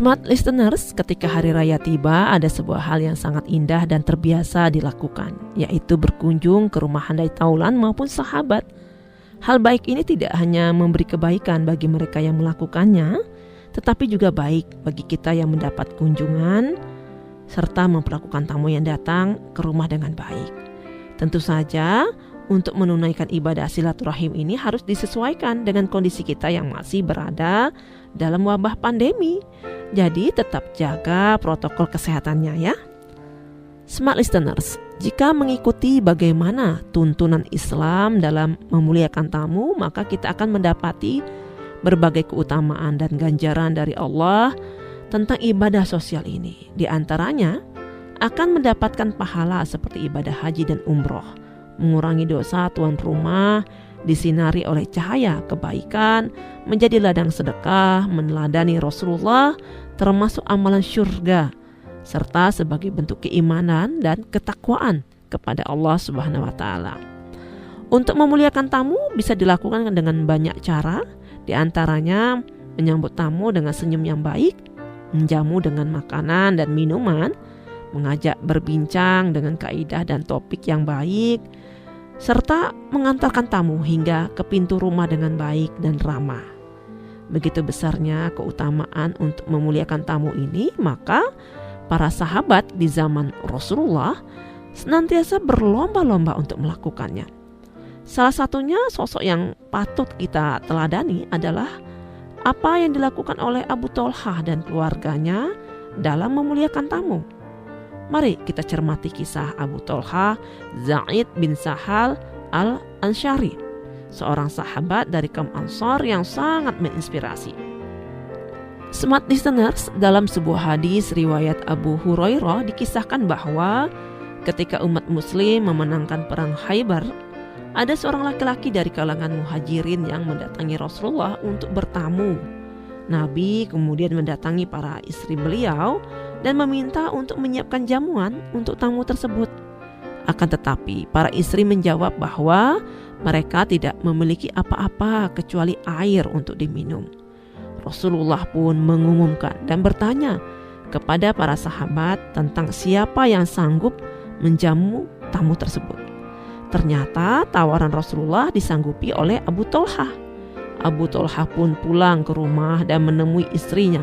Smart listeners, ketika hari raya tiba, ada sebuah hal yang sangat indah dan terbiasa dilakukan, yaitu berkunjung ke rumah handai taulan maupun sahabat. Hal baik ini tidak hanya memberi kebaikan bagi mereka yang melakukannya, tetapi juga baik bagi kita yang mendapat kunjungan, serta memperlakukan tamu yang datang ke rumah dengan baik. Tentu saja, untuk menunaikan ibadah silaturahim ini harus disesuaikan dengan kondisi kita yang masih berada dalam wabah pandemi. Jadi tetap jaga protokol kesehatannya ya. Smart listeners, jika mengikuti bagaimana tuntunan Islam dalam memuliakan tamu, maka kita akan mendapati berbagai keutamaan dan ganjaran dari Allah tentang ibadah sosial ini. Di antaranya akan mendapatkan pahala seperti ibadah haji dan umroh, mengurangi dosa tuan rumah, disinari oleh cahaya kebaikan, menjadi ladang sedekah, meneladani Rasulullah, termasuk amalan syurga, serta sebagai bentuk keimanan dan ketakwaan kepada Allah Subhanahu wa Ta'ala. Untuk memuliakan tamu bisa dilakukan dengan banyak cara, di antaranya menyambut tamu dengan senyum yang baik, menjamu dengan makanan dan minuman, mengajak berbincang dengan kaidah dan topik yang baik, serta mengantarkan tamu hingga ke pintu rumah dengan baik dan ramah. Begitu besarnya keutamaan untuk memuliakan tamu ini, maka para sahabat di zaman Rasulullah senantiasa berlomba-lomba untuk melakukannya. Salah satunya sosok yang patut kita teladani adalah apa yang dilakukan oleh Abu Thalhah dan keluarganya dalam memuliakan tamu. Mari kita cermati kisah Abu Thalhah Zaid bin Sahal al-Ansyari, seorang sahabat dari kaum Ansar yang sangat menginspirasi. Smart listeners, dalam sebuah hadis riwayat Abu Hurairah dikisahkan bahwa ketika umat muslim memenangkan perang Khaybar, ada seorang laki-laki dari kalangan muhajirin yang mendatangi Rasulullah untuk bertamu. Nabi kemudian mendatangi para istri beliau dan meminta untuk menyiapkan jamuan untuk tamu tersebut. Akan tetapi para istri menjawab bahwa mereka tidak memiliki apa-apa kecuali air untuk diminum. Rasulullah pun mengumumkan dan bertanya kepada para sahabat tentang siapa yang sanggup menjamu tamu tersebut. Ternyata tawaran Rasulullah disanggupi oleh Abu Thalhah. Abu Thalhah pun pulang ke rumah dan menemui istrinya,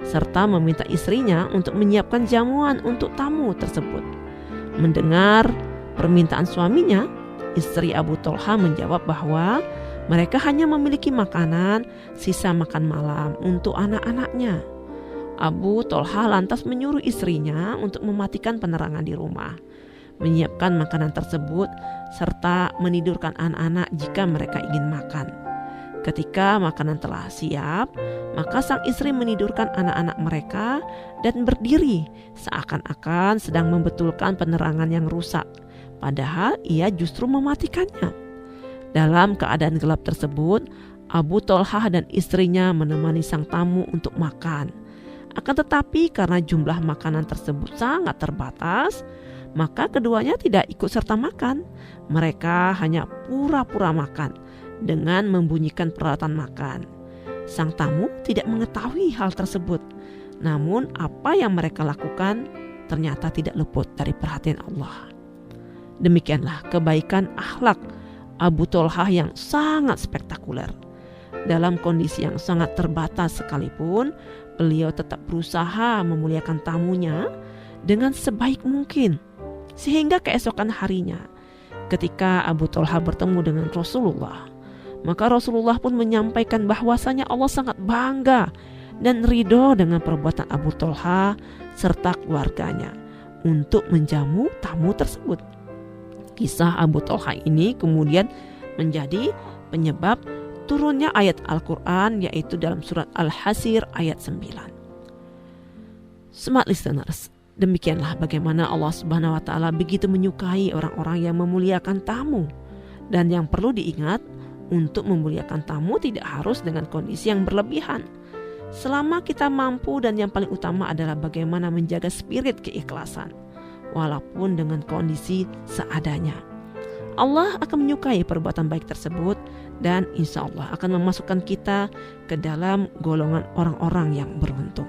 serta meminta istrinya untuk menyiapkan jamuan untuk tamu tersebut. Mendengar permintaan suaminya, istri Abu Thalhah menjawab bahwa mereka hanya memiliki makanan sisa makan malam untuk anak-anaknya. Abu Thalhah lantas menyuruh istrinya untuk mematikan penerangan di rumah, menyiapkan makanan tersebut, serta menidurkan anak-anak jika mereka ingin makan. Ketika makanan telah siap, maka sang istri menidurkan anak-anak mereka dan berdiri seakan-akan sedang membetulkan penerangan yang rusak, padahal ia justru mematikannya. Dalam keadaan gelap tersebut, Abu Thalhah dan istrinya menemani sang tamu untuk makan. Akan tetapi karena jumlah makanan tersebut sangat terbatas, maka keduanya tidak ikut serta makan. Mereka hanya pura-pura makan dengan membunyikan peralatan makan. Sang tamu tidak mengetahui hal tersebut. Namun apa yang mereka lakukan ternyata tidak luput dari perhatian Allah. Demikianlah kebaikan akhlak Abu Thalhah yang sangat spektakuler. Dalam kondisi yang sangat terbatas sekalipun, beliau tetap berusaha memuliakan tamunya dengan sebaik mungkin. Sehingga keesokan harinya, ketika Abu Thalhah bertemu dengan Rasulullah, maka Rasulullah pun menyampaikan bahwasanya Allah sangat bangga dan ridho dengan perbuatan Abu Thalhah serta keluarganya untuk menjamu tamu tersebut. Kisah Abu Thalhah ini kemudian menjadi penyebab turunnya ayat Al-Quran, yaitu dalam surat Al-Hashr ayat 9. Smart listeners, demikianlah bagaimana Allah Subhanahu wa Ta'ala begitu menyukai orang-orang yang memuliakan tamu. Dan yang perlu diingat, untuk memuliakan tamu tidak harus dengan kondisi yang berlebihan. Selama kita mampu, dan yang paling utama adalah bagaimana menjaga spirit keikhlasan, walaupun dengan kondisi seadanya. Allah akan menyukai perbuatan baik tersebut, dan insya Allah akan memasukkan kita ke dalam golongan orang-orang yang beruntung.